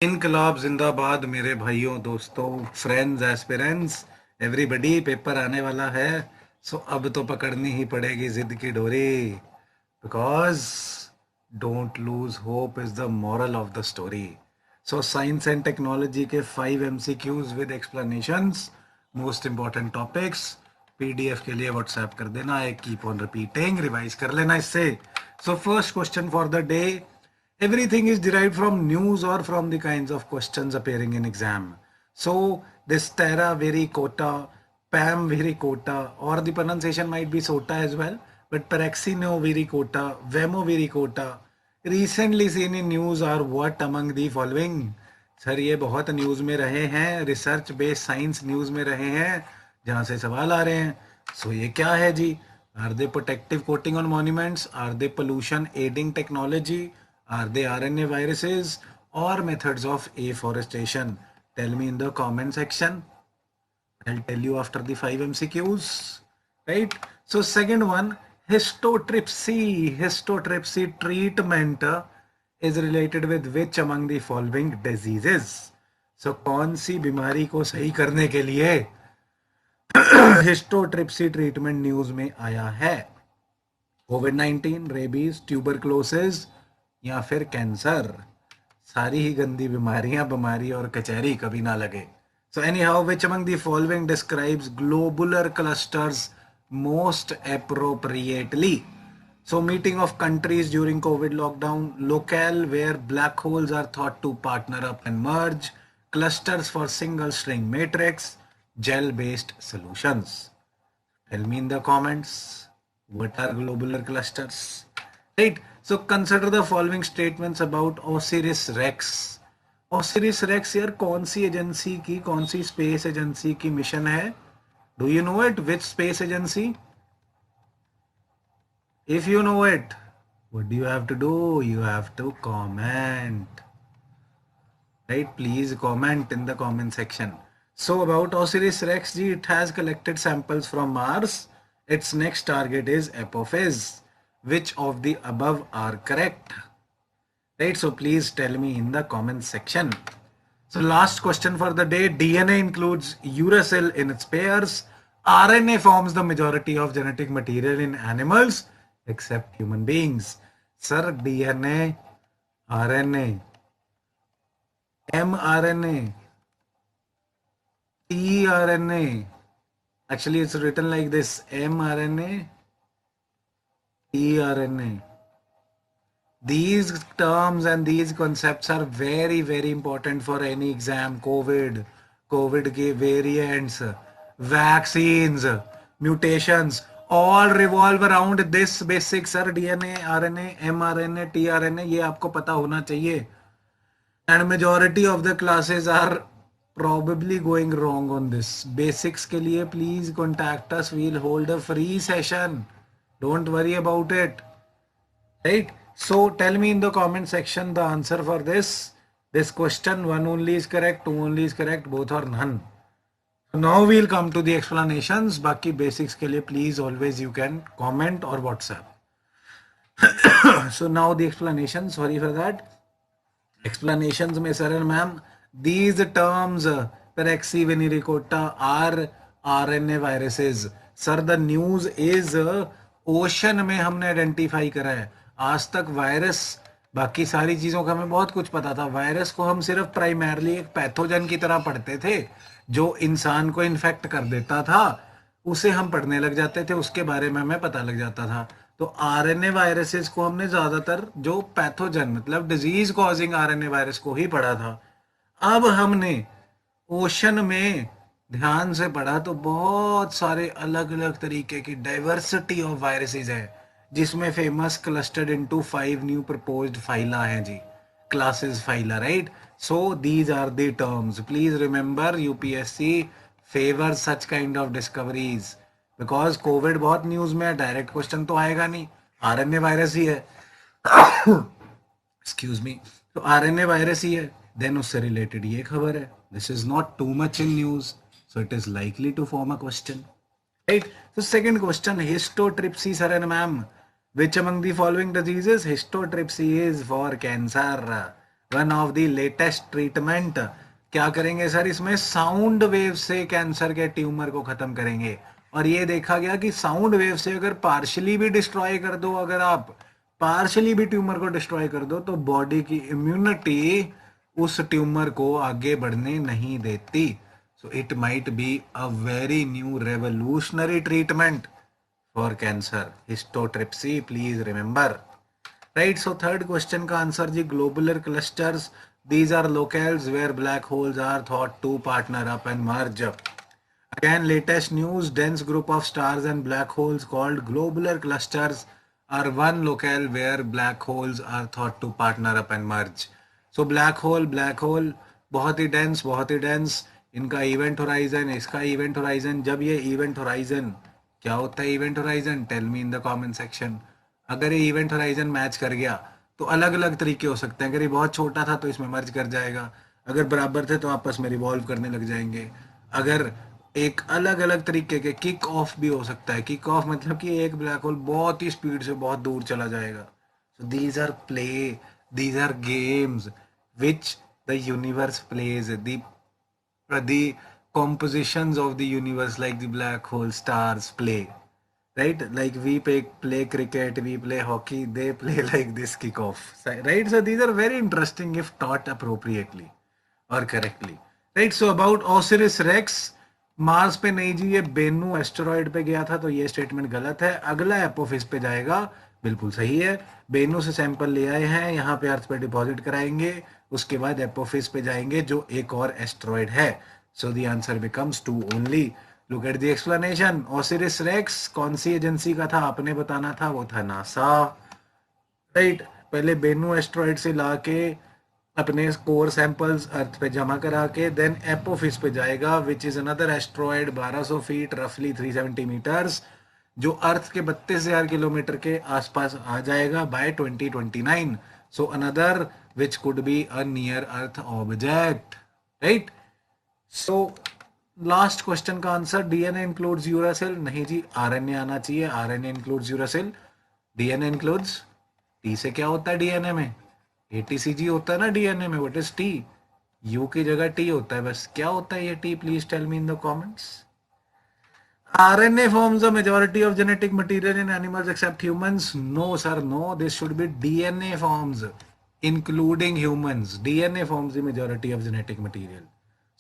इनकलाब जिंदाबाद मेरे भाइयों दोस्तों फ्रेंड्स एस्पिरेंट्स एवरीबडी। पेपर आने वाला है। सो अब तो पकड़नी ही पड़ेगी जिद की डोरी। Because don't lose hope is the moral of the story. So science and technology के 5 MCQs with explanations, most important topics. PDF के लिए व्हाट्सएप कर देना, एक कीप ऑन रिपीटिंग, रिवाइज कर लेना इससे। So first question for the day: everything is derived from news or from the kinds of questions appearing in exam. So this terra vericota, pam vericota, or the pronunciation might be sota as well, but paraxino vericota, vemo vericota, recently seen in news are what among the following? Sir ये बहुत news में रहे हैं, research based science news में रहे हैं, जहाँ से सवाल आ रहे हैं। सो ये क्या है जी? Are they protective coating on monuments? Are they pollution adding technology? Are they RNA viruses or methods of afforestation? Tell me in the comment section. I'll tell you after the 5 MCQs. Right? So second one, histotripsy. Histotripsy treatment is related with which among the following diseases? So कौन सी बीमारी को सही करने के लिए हिस्टोट्रिप्सी treatment news में आया है? कोविड-19, रेबीज, ट्यूबरक्लोसिस या फिर कैंसर? सारी ही गंदी बीमारियां, बीमारी और कचहरी कभी ना लगे। So any how, which among the following describes globular clusters most appropriately? So meeting of countries during COVID lockdown, locale where black holes are thought to partner up and merge, clusters for single string matrix, gel based solutions. Tell me in the comments, what are globular clusters? Right? So consider the following statements about Osiris Rex. Osiris Rex यार कौन सी agency की, कौन सी space agency की mission है? Do you know it? Which space agency? If you know it, what do you have to do? You have to comment. Right? Please comment in the comment section. So about Osiris Rex, G, it has collected samples from Mars. Its next target is Apophis. Which of the above are correct? Right? So please tell me in the comment section. So last question for the day: DNA includes uracil in its pairs. RNA forms the majority of genetic material in animals except human beings. Sir, DNA, RNA, mRNA, tRNA. Actually, it's written like this: mRNA, tRNA. These terms and these concepts are very very important for any exam. COVID के variants, vaccines, mutations, all revolve around this basic, sir. DNA, RNA, mRNA, tRNA, ये आपको पता होना चाहिए. And majority of the classes are probably going wrong on this. Basics के लिए please contact us. We'll hold a free session. Don't worry about it. Right? So tell me in the comment section the answer for this question. One only is correct, two only is correct, both or none. So now we'll come to the explanations. बाकी basics के लिए please always you can comment or WhatsApp. So now the explanations. Sorry for that. Explanations में sir and ma'am, these terms Paraxi-Veniricota are RNA viruses. Sir, the news is ocean में हमने identify करा है. आज तक virus, बाकी सारी चीजों का हमें बहुत कुछ पता था. वायरस को हम सिर्फ प्राइमरली एक पैथोजन की तरह पढ़ते थे जो इंसान को इन्फेक्ट कर देता था. उसे हम पढ़ने लग जाते थे, उसके बारे में हमें पता लग जाता था. तो आरएनए वायरसेस को हमने ज्यादातर जो पैथोजन मतलब डिजीज कॉजिंग आरएनए वायरस को ही पढ़ा था. अब हमने ओशन में ध्यान से पढ़ा तो बहुत सारे अलग अलग तरीके की डाइवर्सिटी ऑफ वायरसेस है, जिसमें famous clustered into 5 new proposed phyla हैं जी, classes phyla. Right? So these are the terms. Please remember, UPSC favour such kind of discoveries. Because covid बहुत न्यूज में है, डायरेक्ट क्वेश्चन तो आएगा नहीं, आरएनए वायरस ही है. Excuse me. तो आरएनए वायरस ही है, देन उससे रिलेटेड ये खबर है. This is not too much in news, so it is likely to form a question. Right? So second question, histotripsy, sir and ma'am. Which among the following diseases? Histotripsy is for cancer. One of the latest treatment. क्या करेंगे sir इसमें? Sound wave से cancer के tumour को खत्म करेंगे। और ये देखा गया कि साउंड वेव से अगर पार्शली भी डिस्ट्रॉय कर दो, अगर आप पार्शली भी ट्यूमर को डिस्ट्रॉय कर दो, तो बॉडी की इम्यूनिटी उस ट्यूमर को आगे बढ़ने नहीं देती। So it might be a very new revolutionary treatment for cancer. Histotripsy, please remember. Right, so third question का आंसर जी, globular clusters, these are locales where black holes are thought to partner up and merge. Again, latest news, dense group of stars and black holes called globular clusters are one locale where black holes are thought to partner up and merge. So black hole बहुत ही dense, इनका event horizon, इसका event horizon, जब ये event horizon, क्या होता है event horizon? Tell me in the comment section. अगर ये इवेंट होराइजन मैच कर गया तो अलग अलग तरीके हो सकते हैं। अगर ये बहुत छोटा था तो इसमें मर्ज कर जाएगा, अगर बराबर थे तो आपस में रिवॉल्व करने लग जाएंगे, अगर एक अलग अलग तरीके के किक ऑफ भी हो सकता है। किक ऑफ मतलब कि एक ब्लैक होल बहुत ही स्पीड से बहुत दूर चला जाएगा। So these are these are games which the universe plays, the compositions of the universe, like the black hole stars play, right? Like we play cricket, we play hockey, they play like this kickoff, right? So these are very interesting if taught appropriately or correctly, right? So about Osiris Rex, Mars पे नहीं जी, ये Bennu asteroid पे गया था, तो ये statement गलत है। अगला एपोफिस पे जाएगा, बिल्कुल सही है। बेनू से सैंपल ले आए हैं, यहाँ पे अर्थ पे डिपॉजिट कराएंगे, उसके बाद एपोफिस पे जाएंगे जो एक और एस्टेरॉइड है। So the answer becomes 2 only. Look at the explanation. Osiris Rex कौन सी एजेंसी का था आपने बताना था, वो था नासा, राइट। पहले बेनू एस्टेरॉइड से लाके अपने कोर सैंपल्स अर्थ पे जमा करा के देन एपोफिस पे जाएगा, which is another asteroid 1200 feet रफली 370 मीटर्स, जो अर्थ के 32,000 किलोमीटर के आसपास आ जाएगा by 2029। So another which could be a near earth object, right. So last question का आंसर, डीएनए इंक्लूड्स यूरासिल, नहीं जी, आरएनए आना चाहिए। RNA includes uracil, DNA includes, T से क्या होता है डीएनए में? एटीसीजी होता है ना डीएनए में। What is T? यू की जगह टी होता है, बस क्या होता है ये T? Please tell me in the comments. RNA forms the majority of genetic material in animals except humans. No sir, no, this should be DNA forms including humans. DNA forms the majority of genetic material.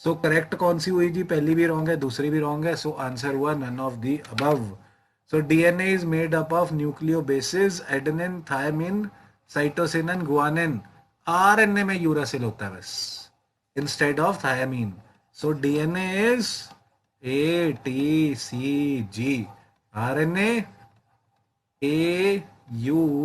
So correct कौन सी हुई जी? पहली भी wrong है, दूसरी भी wrong है, so answer हुआ none of the above. So DNA is made up of nucleobases, adenine, thymine, cytosine and guanine. RNA में यूरासिल होता है बस, instead of thiamine. So DNA is ATCG, RNA AUCG।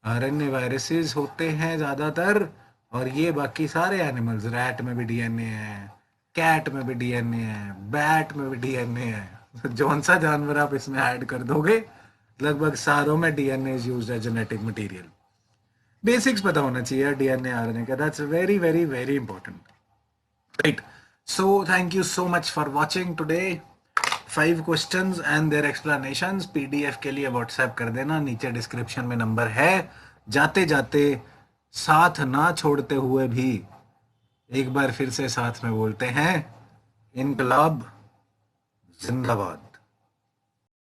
RNA viruses होते हैं ज्यादातर, और ये बाकी सारे एनिमल्स, रैट में भी डीएनए है, कैट में भी डीएनए है, बैट में भी डीएनए है। जौन सा जानवर आप इसमें ऐड कर दोगे, लगभग सारों में DNA is used as genetic material. Basics पता होना चाहिए डीएनए आरएनए का, that's very very very important, right. So thank you so much for watching today. 5 questions and their explanations PDF के लिए WhatsApp कर देना, नीचे डिस्क्रिप्शन में नंबर है। जाते जाते साथ ना छोड़ते हुए भी एक बार फिर से साथ में बोलते हैं, इनकलाब जिंदाबाद।